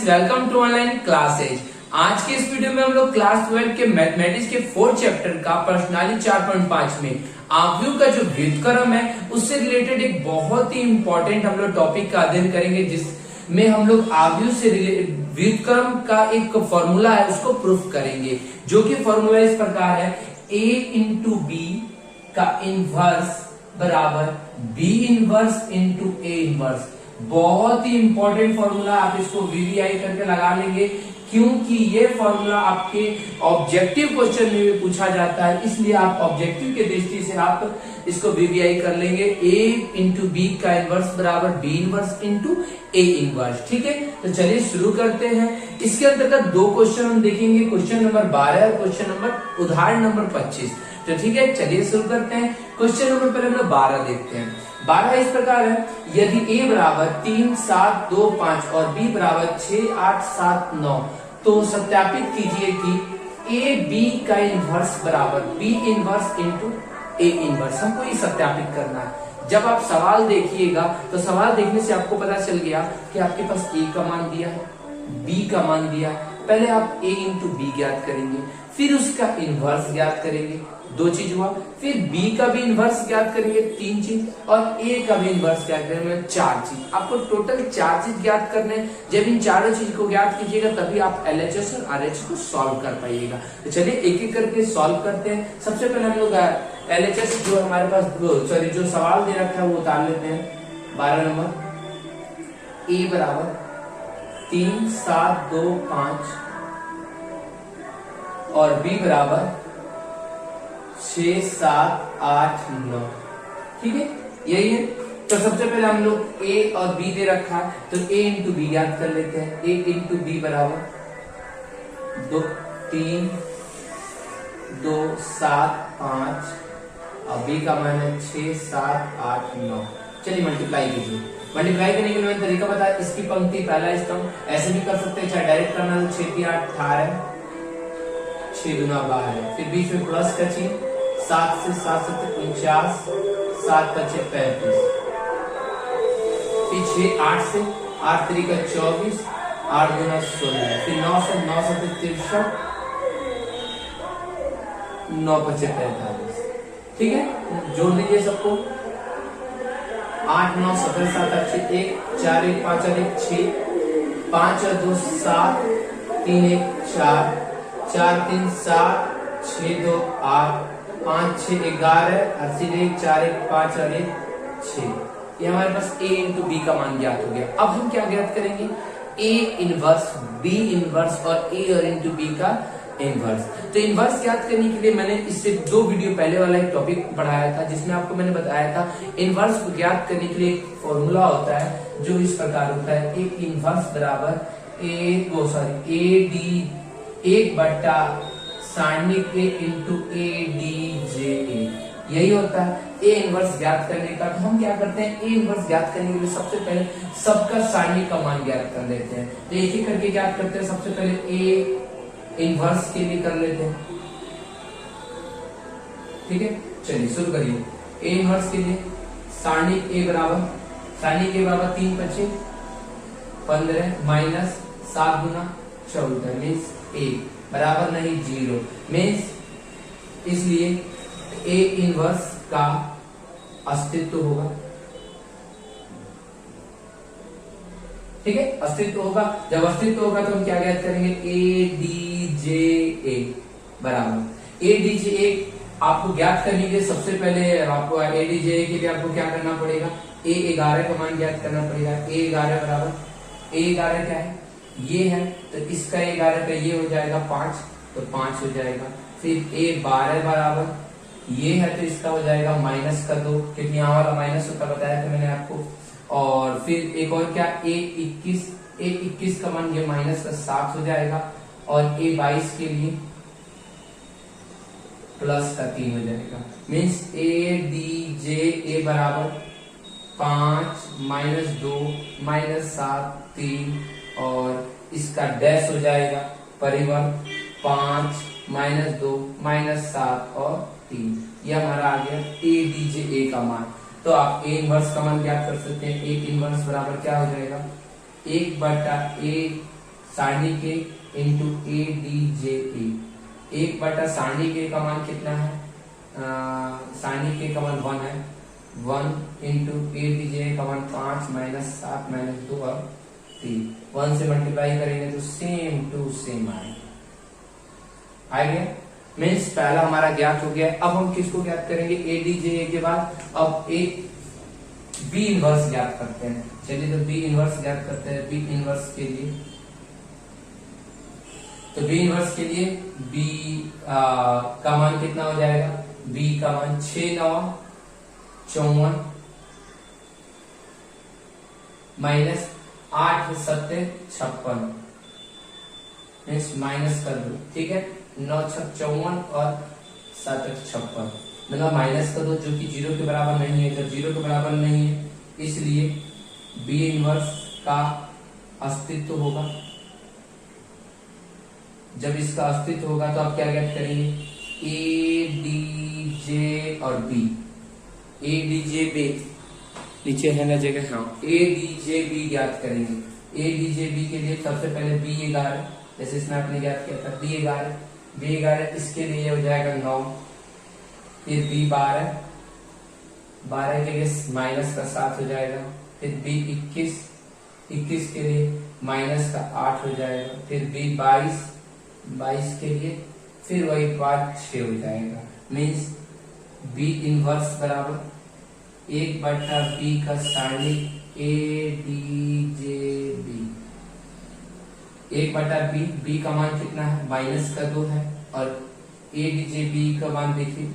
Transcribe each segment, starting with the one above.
Welcome to online classes. आज के इस वीडियो में हम लोग क्लास 12 के मैथमेटिक्स के 4th चैप्टर का प्रश्नावली 4.5 में आव्यूह का जो व्युत्क्रम है उससे रिलेटेड एक बहुत ही इंपॉर्टेंट हम लोग टॉपिक का अध्ययन करेंगे, जिसमें हम लोग आव्यूह से व्युत्क्रम का एक फॉर्मूला है उसको प्रूफ करेंगे, जो कि फॉर्मूला इस प्रकार है a इंटू बी का इनवर्स बराबर b inverse into a inverse. बहुत ही इंपॉर्टेंट फॉर्मूला, आप इसको वीवीआई करके लगा लेंगे क्योंकि ये फॉर्मूला आपके ऑब्जेक्टिव क्वेश्चन में भी पूछा जाता है, इसलिए आप ऑब्जेक्टिव के दृष्टि से आप इसको वीवीआई कर लेंगे। a इंटू बी का इनवर्स बराबर b inverse into a inverse. ठीक है, तो चलिए शुरू करते हैं। इसके अंतर्गत दो क्वेश्चन हम देखेंगे, क्वेश्चन नंबर 12 और क्वेश्चन नंबर उदाहरण नंबर 25। तो ठीक है, चलिए शुरू करते हैं। क्वेश्चन नंबर पहले हम लोग 12 देखते हैं। 12 इस प्रकार है, यदि a बराबर 3, 7, 2, 5 और b बराबर 6, 8, 7, 9, तो सत्यापित कीजिए कि a b का इनवर्स बराबर b inverse into a inverse. हमको ये सत्यापित करना है। जब आप सवाल देखिएगा तो सवाल देखने से आपको पता चल गया कि आपके पास a का मान दिया है, b का मान दिया है। पहले आप a इंटू बी ज्ञात करेंगे, फिर उसका इनवर्स ज्ञात करेंगे, 2 चीज हुआ। फिर b का भी इनवर्स ज्ञात करेंगे, 3 चीज, और a का भी इनवर्स ज्ञात करेंगे, 4 चीज। आपको टोटल 4 चीज ज्ञात करने। जब इन चारों चीज को ज्ञात कीजिएगा तभी आप LHS और RHS को सॉल्व कर पाइएगा। तो चलिए एक एक करके सॉल्व करते हैं। सबसे पहले हम लोग LHS जो हमारे पास जो सवाल दे रखा है वो उतार लेते हैं। 12 नंबर a बराबर 3, 7, 2, 5 और b बराबर 6, 7, 8, 9। ठीक है, यही है। तो सबसे पहले हम लोग a और b दे रखा है तो a इंटू बी याद कर लेते हैं। a इंटू बी बराबर 2, 3, 2, 7, 5 और b का मान है 6, 7, 8, 9। चलिए मल्टीप्लाई कीजिए। मल्टीप्लाई करने के लिए मैंने तरीका बताया, इसकी पंक्ति पहला स्तंभ ऐसे भी कर सकते हैं, चाहे डायरेक्ट करना है। 6 3 8 18, 6 दूना 12, फिर बीच में प्लस का चिन्ह, 7 से 7 7 49, 7 5 35, फिर 6 8 से 8 3 का 24, 8 दूना 16, फिर 9 से 9 7 63, 9 5 45। ठीक है, जोड़ लीजिए सबको। 8 9 17 7 8 1, 4 1 5 और 1 6, 5 और 2 7, 3 1 4, 4 3 7, 6 2 8, 5 6 11, 80 1 4 1 5 और 1 6। ये हमारे पास a इंटू बी का मान ज्ञात हो गया। अब हम क्या ज्ञात करेंगे? a इनवर्स, b इनवर्स और a और इंटू बी का इनवर्स। तो इनवर्स ज्ञात करने के लिए मैंने इससे 2 वीडियो पहले वाला एक टॉपिक पढ़ाया था, जिसमें आपको मैंने बताया था इनवर्स को ज्ञात करने के लिए एक फॉर्मूला होता है जो इस प्रकार होता है। एक इनवर्स बराबर a डी 1 बटा सारणिक a into a D J A, यही होता है a इनवर्स ज्ञात करने का। तो हम क्या करते हैं, a इनवर्स ज्ञात करने के लिए सबसे पहले सबका सारणिक का मान ज्ञात कर लेते हैं। तो एक एक करके ज्ञात करते हैं। सबसे पहले a इनवर्स के लिए कर लेते हैं। ठीक है, चलिए शुरू करिए। a इनवर्स के लिए सारणिक a बराबर 3 5 15 माइनस 7 गुना 14 मीन्स 1 बराबर नहीं 0 मीन्स, इसलिए a इनवर्स का अस्तित्व होगा। ठीक है, अस्तित्व होगा। जब अस्तित्व होगा तो हम क्या ज्ञात करेंगे? a डी जे ए बराबर a डी जे ए। आपको ज्ञात करने के लिए सबसे पहले आपको a डी जे ए के लिए आपको क्या करना पड़ेगा? a 11 का मान ज्ञात करना पड़ेगा। a 11 बराबर a 11 क्या है? ये है, तो इसका 11 का ये हो जाएगा 5, तो 5 हो जाएगा। फिर a 12 बराबर ये है, तो इसका हो जाएगा माइनस का 2, क्योंकि यहाँ वाला माइनस होता बताया था मैंने आपको। और फिर एक और क्या, a 21 का मान ये माइनस का 7 हो जाएगा, और a 22 के लिए प्लस का 3 हो जाएगा। मीन्स a डी जे ए बराबर 5 माइनस 2 माइनस 7 3 और इसका डैश हो जाएगा परिवर्त 5 माइनस 2 माइनस 7 और 3। यह हमारा आ गया a डी जे ए का मान। तो आप a इनवर्स का मान ज्ञात कर सकते हैं। a इनवर्स बराबर क्या हो जाएगा? 1 बटा a सारणी के इंटू ए डी जे ए। 1 बटा सारणी के का मान कितना है, सारणी के का मान 1 है, 1 इंटू ए डी जे का मान 5 माइनस 7 माइनस 2 और 3, 1 से मल्टीप्लाई करेंगे तो सेम टू सेम आ गया। मीन्स पहला हमारा ज्ञात हो गया। अब हम किसको ज्ञात करेंगे, ए डी जे ए के बाद अब एक बी इनवर्स ज्ञात करते हैं। चलिए तो बी इनवर्स ज्ञात करते हैं। बी इनवर्स के लिए तो बी इनवर्स के लिए बी का मान कितना हो जाएगा, बी का मान 6 9 54 माइनस 8 7 56 मीन्स माइनस कर दो, ठीक है। 9 6 54 और 7 56 मतलब माइनस कर दो, जो कि 0 के बराबर नहीं है। जब 0 के बराबर नहीं है इसलिए बी इनवर्स का अस्तित्व होगा। जब इसका अस्तित्व होगा तो आप क्या ज्ञात करेंगे, ए डी जे और b. A d j b नीचे है ना जगह, हाँ, ए डी जे बी ज्ञात करेंगे। ए डी जे बी के लिए सबसे पहले बी 11, जैसे इसमें आपने ज्ञात किया था बी 11, इसके लिए हो जाएगा 9, फिर बी 12 के लिए माइनस का 7 हो जाएगा, फिर बी 21 के लिए माइनस का 8 हो जाएगा, फिर बी 22 के लिए फिर वही बात 6 हो जाएगा। मीन्स बी इनवर्स बराबर 1 बटा बी का सारणी ए डी जे बी। 1 बटा बी का मान कितना है, माइनस का 2 है, और ए डी जे बी का मान देखिए,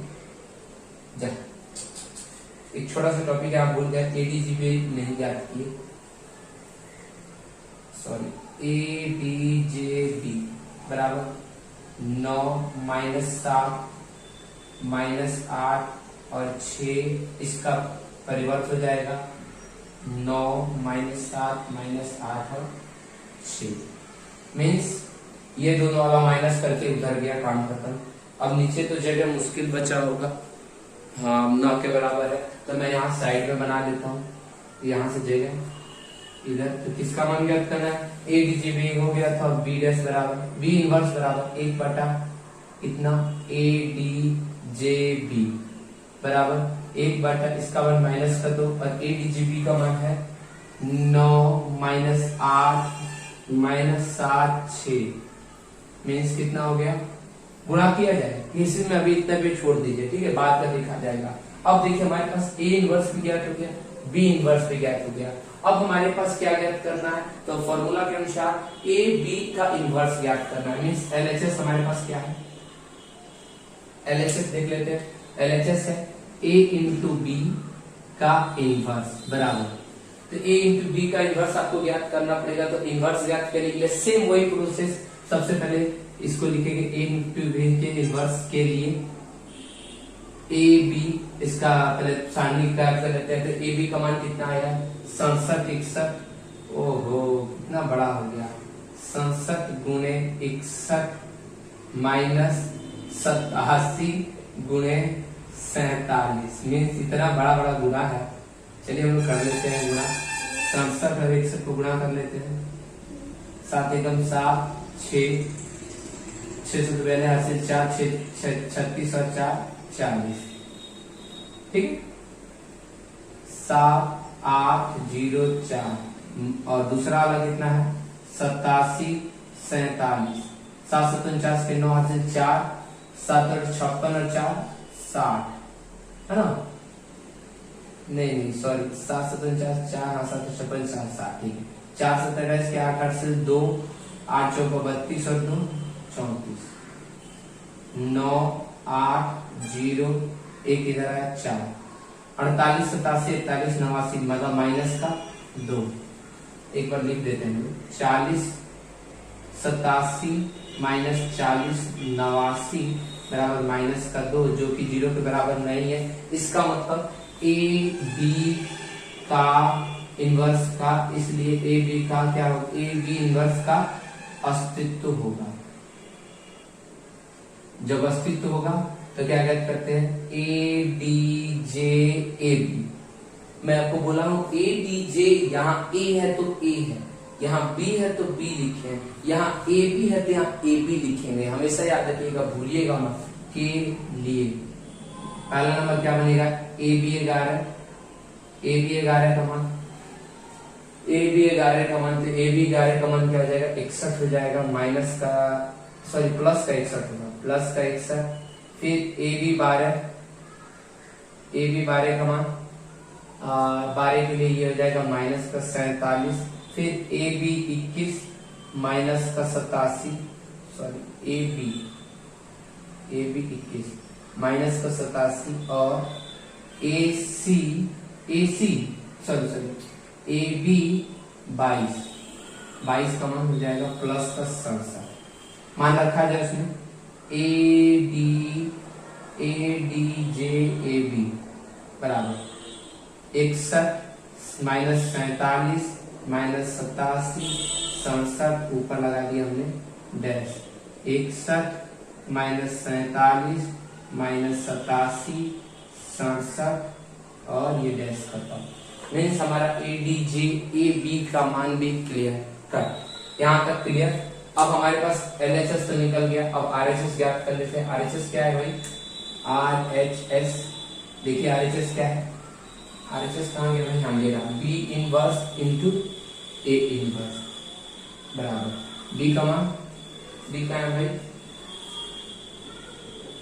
एक छोटा सा टॉपिक है, आप भूल गए, ए डी जे बी नहीं याद किए, sorry. A d j b बराबर 9 माइनस 7 माइनस 8 और 6, इसका परिवर्त हो जाएगा 9 माइनस 7 माइनस 8 और 6। मीन्स ये दोनों वाला माइनस करके उधर गया, काम खत्म। अब नीचे तो जगह मुश्किल बचा होगा, हाँ 9 के बराबर है, तो मैं यहाँ साइड में बना देता हूँ, यहाँ से जगह इधर। तो किसका मान ज्ञात करना है, ए डी जे बी हो गया था, बी डैश बराबर बी इनवर्स बराबर 1 बटा इतना ए डी जे बी बराबर 1 बटा इसका मान माइनस कर दो, और ए डी जे बी का मान है 9 माइनस 8 माइनस 7 6 मीन्स कितना हो गया, गुणा किया जाए। इसी में अभी इतना भी छोड़ दीजिए, ठीक है, बाद में देखा जाएगा। अब देखिए हमारे पास ए इनवर्स भी ज्ञात हो गया, बी इनवर्स भी ज्ञात हो गया। अब हमारे पास क्या ज्ञात करना है, तो फॉर्मूला के अनुसार ए बी का इनवर्स ज्ञात करना है। मीन्स एलएचएस हमारे पास क्या है, एलएचएस देख लेते हैं। एलएचएस है ए इंटू बी का इनवर्स बराबर, तो ए इंटू बी का इनवर्स आपको ज्ञात करना पड़ेगा। तो इनवर्स ज्ञात करने के लिए सेम वही प्रोसेस, सबसे पहले इसको लिखेंगे ए इंटू बी के इनवर्स के लिए ए बी, इसका पहले सारणी का कर लेते हैं। तो ए बी का मान कितना आएगा, 67 61, ओहो कितना बड़ा हो गया, 67 गुणे 61 माइनस 87 गुणे 47 मीन्स इतना बड़ा बड़ा गुणा है। चलिए हम लोग कर लेते हैं गुणा, 67 और 61 को गुणा कर लेते हैं, 7 एकम 7 6 से तो पहले हासिल 4 36 और 4 40, ठीक है। 7 8 0 4 और दूसरा वाला कितना है 87 47, 7 47 के 9 हासिल 4, 7 और 56 और 4 60, है ना, नहीं सॉरी, 7 47 4 7 56 4 60, ठीक है। 4 27 के 8 8 से 2 8 चौको 32 और 2 34, 9 8 0 1 इधर आया 4, 48 87 41 89 मतलब माइनस का 2, एक बार लिख देते हैं 40 87 माइनस 40 89 बराबर माइनस का 2, जो कि 0 के बराबर नहीं है। इसका मतलब ए बी का इनवर्स का, इसलिए ए बी का क्या होगा, ए बी इनवर्स का अस्तित्व होगा। जब अस्तित्व होगा तो क्या ज्ञात करते हैं, ए डी जे ए बी। मैं आपको बोला हूं ए डी जे, यहाँ ए है तो ए है, यहाँ b है तो b लिखे, यहाँ ab है तो यहाँ ab लिखेंगे। हमेशा याद रखिएगा, भूलिएगा मत के लिए। पहला नंबर क्या बनेगा, ab 11, ab 11 का मान, ab 11 का मान, तो ab 11 का मान क्या हो जाएगा, 61 हो जाएगा, माइनस का सॉरी प्लस का 61 होगा, प्लस का 61। फिर ab 12, ab 12 का मान 12 के लिए ये हो जाएगा माइनस का 47। फिर ab 21 माइनस का 87, सॉरी ab 21 माइनस का 87, और ac ab 22 का मान हो जाएगा प्लस का 67। मान रखा जाए उसमें ADJ बराबर 61 माइनस 47 माइनस 87 67, ऊपर लगा दिया हमने डैश, 61 माइनस 47 माइनस 87 67 और ये डैश खत्म। मीन्स हमारा ADJAB का मान भी क्लियर कट, यहाँ तक क्लियर। अब हमारे पास LHS तो निकल गया, अब RHS ज्ञात कर लेते हैं। RHS क्या है भाई, RHS देखिए RHS क्या है, RHS कहाँ गया भाई, यहाँ गया B inverse into A inverse बराबर B का मान, B का है भाई,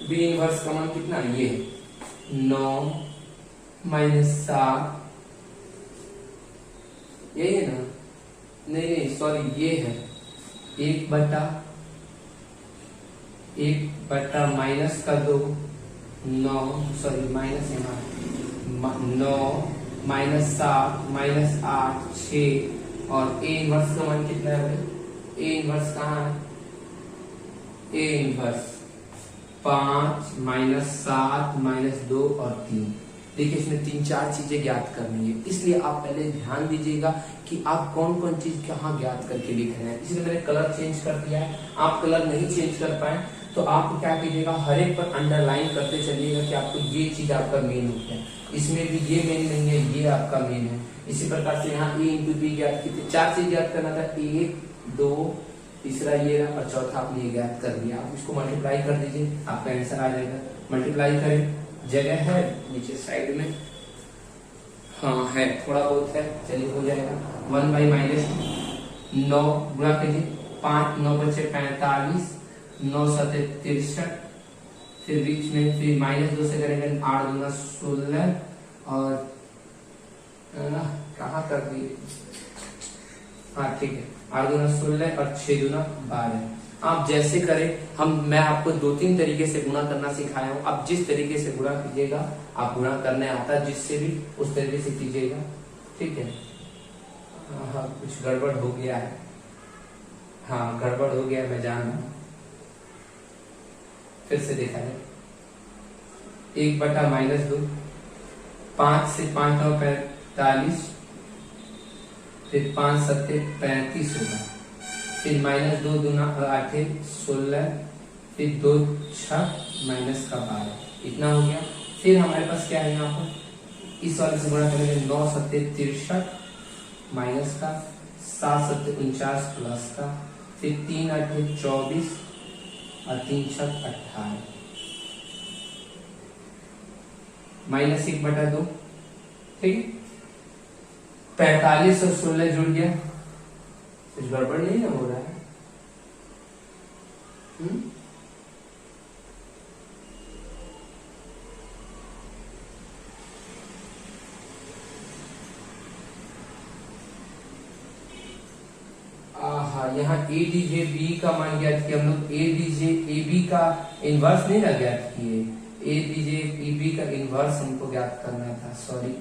B इनवर्स का मान कितना, ये 9 माइनस 7, यही है ना, नहीं सॉरी ये है 1 बटा माइनस का 2, 9 सॉरी माइनस यहाँ 9 माइनस 7 माइनस 8 6, और A इनवर्स का मान कितना है भाई, A इनवर्स कहाँ है, A इनवर्स 5 माइनस 7 माइनस 2 और 3। देखिए इसमें 3-4 चीजें ज्ञात करनी है, इसलिए आप पहले ध्यान दीजिएगा कि आप कौन कौन चीज कहाँ ज्ञात करके लिख रहे हैं। इसलिए मैंने कलर चेंज कर दिया है, आप कलर नहीं चेंज कर पाए तो आप क्या कीजिएगा, हर एक पर अंडरलाइन करते चलिएगा कि आपको ये चीज आपका मेन हो गया, इसमें भी ये मेन नहीं है, ये आपका मेन है। इसी प्रकार से यहाँ A इंटू बी ज्ञात की थी, 4 चीज ज्ञात करना था, 1 2 तीसरा ये रहा और चौथा आपने ये ज्ञात कर दिया। आप इसको मल्टीप्लाई कर दीजिए, आपका आंसर आ जाएगा। मल्टीप्लाई करें, जगह है नीचे साइड में, हाँ है थोड़ा बहुत है, चलिए हो जाएगा। 1 बाई माइनस 9 गुणा कीजिए, 5 9 बचे 45, 9 7 63, फिर बीच में फिर माइनस 2 से करेंगे 8 दूना 16, और कहाँ कर दिए, हाँ ठीक है 8 दूना 16 और 6 दूना 12। आप जैसे करें, मैं आपको 2-3 तरीके से गुणा करना सिखाया हूँ, आप जिस तरीके से गुणा कीजिएगा, आप गुणा करने आता है जिससे भी उस तरीके से कीजिएगा, ठीक है। हाँ कुछ गड़बड़ हो गया है, हाँ गड़बड़ हो गया मैं जान रहा हूँ, फिर से देखा जाए। 1 बटा माइनस 2, 5 से 5 9 45, फिर 5 7 35 होगा, फिर माइनस 2 दूना 8 16, फिर 2 6 माइनस का 12, इतना हो गया। फिर हमारे पास क्या है यहाँ पर, इस वाले से गुणा करेंगे, 9 7 63 माइनस का, 7 7 49 प्लस का, फिर 3 8 24 और 3 6 18, माइनस 1 बटा 2, ठीक है। 45 और 16 जुड़ गया, कुछ गड़बड़ नहीं ना हो रहा है, यहाँ ADJB का मान ज्ञात किया हम लोग, ADJAB का इनवर्स नहीं ना ज्ञात किए, ADJAB का इनवर्स हमको ज्ञात करना था, सॉरी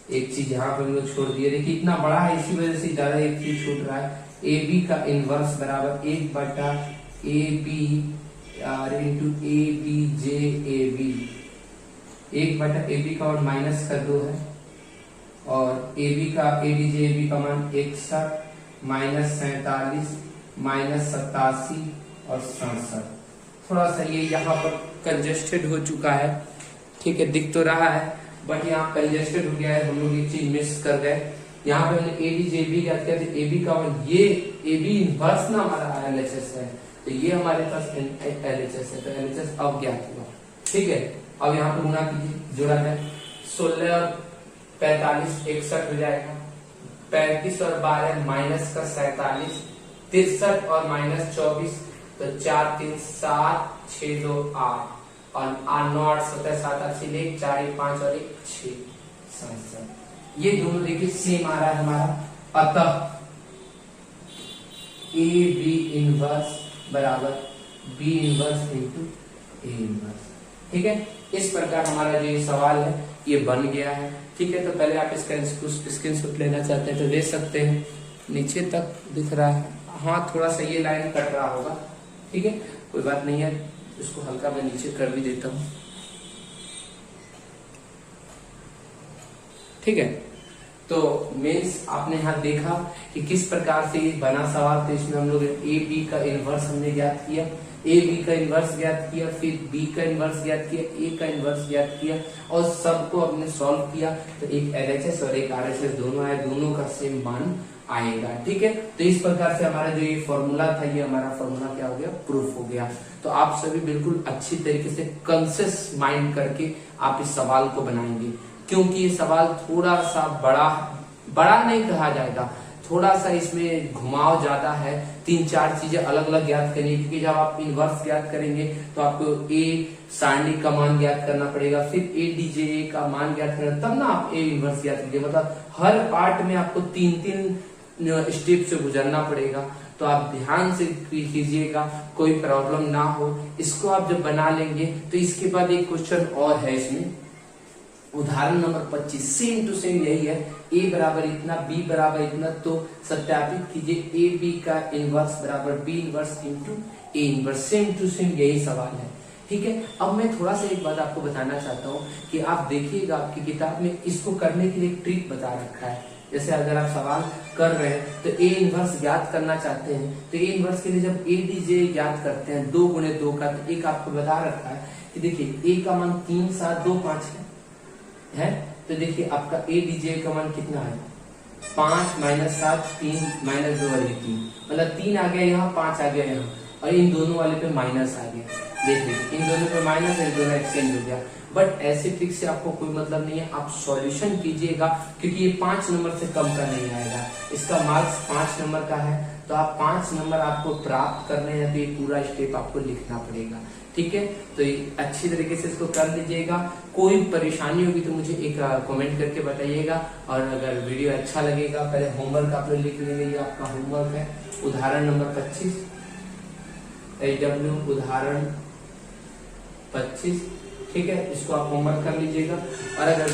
एक चीज यहाँ पे हम लोग छोड़ दिए। देखिए इतना बड़ा है इसी वजह से ज्यादा एक चीज छूट रहा है। AB का इनवर्स बराबर 1 बटा AB इंटू ABJAB, 1 बटा AB का और माइनस का 2 है, और AB का ADJAB का मान 61 माइनस 47 माइनस 87 और 67। थोड़ा सा ये यहाँ पर कंजेस्टेड हो चुका है, ठीक है, दिख तो रहा है बट यहाँ कंजेस्टेड हो गया है, हम लोग एक चीज मिस कर गए। यहाँ पे हमने ADJB ज्ञात किया, तो AB का ये AB इनवर्स ना हमारा LHS है, तो ये हमारे पास LHS है, तो LHS अब ज्ञात हुआ। ठीक है, अब यहाँ पे गुणा कीजिए, जोड़ा जाए 16 और 45 61 हो जाएगा, 35 और 12 माइनस का 47, 63 और माइनस 24, तो 4 3 7 6 2 8 और 8 9 8 17 7 8 6 1 4 1 5 और 1 6 7 7, ये दोनों देखिए सेम आ रहा है हमारा। अतः AB इनवर्स बराबर B inverse into A inverse. ठीक है, इस प्रकार हमारा जो ये सवाल है ये बन गया है। ठीक है, तो पहले आप इसका स्क्रीनशॉट लेना चाहते हैं तो ले सकते हैं, नीचे तक दिख रहा है, हाँ थोड़ा सा ये लाइन कट रहा होगा। ठीक है, कोई बात नहीं है, इसको हल्का मैं नीचे कर भी देता हूँ। ठीक है, तो मीन्स आपने यहाँ देखा कि किस प्रकार से ये बना सवाल, तो इसमें हम लोग ए बी का इनवर्स हमने ज्ञात किया, ए बी का इनवर्स ज्ञात किया, फिर बी का इनवर्स ज्ञात किया, ए का इनवर्स ज्ञात किया और सबको हमने सॉल्व किया, तो एक LHS और एक RHS दोनों आए, दोनों का सेम मान आएगा। ठीक है, तो इस प्रकार से हमारा जो ये फॉर्मूला था, ये हमारा फॉर्मूला क्या हो गया, प्रूफ हो गया। तो आप सभी बिल्कुल अच्छी तरीके से कॉन्शियस माइंड करके आप इस सवाल को बनाएंगे, क्योंकि ये सवाल थोड़ा सा बड़ा नहीं कहा जाएगा, थोड़ा सा इसमें घुमाव ज्यादा है, 3-4 चीजें अलग अलग ज्ञात करनी, क्योंकि जब आप इनवर्स ज्ञात करेंगे तो आपको ए सारणी का मान ज्ञात करना पड़ेगा, फिर ADJA का मान ज्ञात करना, तब ना आप ए इनवर्स ज्ञात करिए। मतलब हर पार्ट में आपको 3-3 स्टेप से गुजरना पड़ेगा, तो आप ध्यान से कीजिएगा, कोई प्रॉब्लम ना हो। इसको आप जब बना लेंगे तो इसके बाद एक क्वेश्चन और है इसमें, उदाहरण नंबर 25, सेम टू सेम यही है, a बराबर इतना, b बराबर इतना, तो सत्यापित कीजिए ए बी का इनवर्स बराबर b inverse into a inverse, same to same यही सवाल है। ठीक है, अब मैं थोड़ा सा एक बात आपको बताना चाहता हूँ कि आप देखिएगा आपकी किताब में इसको करने के लिए एक ट्रिक बता रखा है। जैसे अगर आप सवाल कर रहे हैं तो ए इनवर्स ज्ञात करना चाहते हैं, तो ए इनवर्स के लिए जब ADJ ज्ञात करते हैं 2 गुणे 2 का, तो एक आपको बता रखा है कि देखिए a का मान 3 7 2 5 है, तो देखिए आपका ADJ का मान कितना है, 5 माइनस 7 3 माइनस 2 और 3, मतलब 3 आ गया यहाँ, 5 आ गया यहाँ, और इन दोनों वाले पे माइनस आ गया। देख लीजिए इन दोनों पे माइनस है, दोनों एक्सचेंज हो गया। बट ऐसे ट्रिक से आपको कोई मतलब नहीं है, आप सॉल्यूशन कीजिएगा, क्योंकि ये 5 नंबर से कम का नहीं आएगा, इसका मार्क्स 5 नंबर का है, तो आप 5 नंबर आपको प्राप्त करने हैं, तो ये पूरा स्टेप आपको लिखना पड़ेगा। ठीक है, तो अच्छी तरीके से इसको कर लीजिएगा। कोई परेशानी होगी तो मुझे एक कमेंट करके बताइएगा, और अगर वीडियो अच्छा लगेगा, पहले होमवर्क आप लोग लिख लेंगे, ये आपका होमवर्क है, उदाहरण नंबर 25 AW उदाहरण 25। ठीक है, इसको आप होमवर्क कर लीजिएगा, और अगर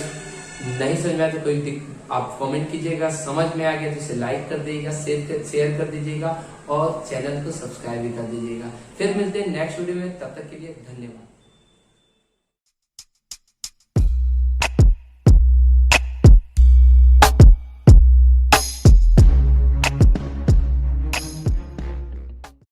नहीं समझ में आया तो कोई आप कमेंट कीजिएगा, समझ में आ गया तो इसे लाइक कर दीजिएगा, शेयर कर दीजिएगा और चैनल को सब्सक्राइब भी कर दीजिएगा। फिर मिलते हैं नेक्स्ट वीडियो में, तब तक के लिए धन्यवाद।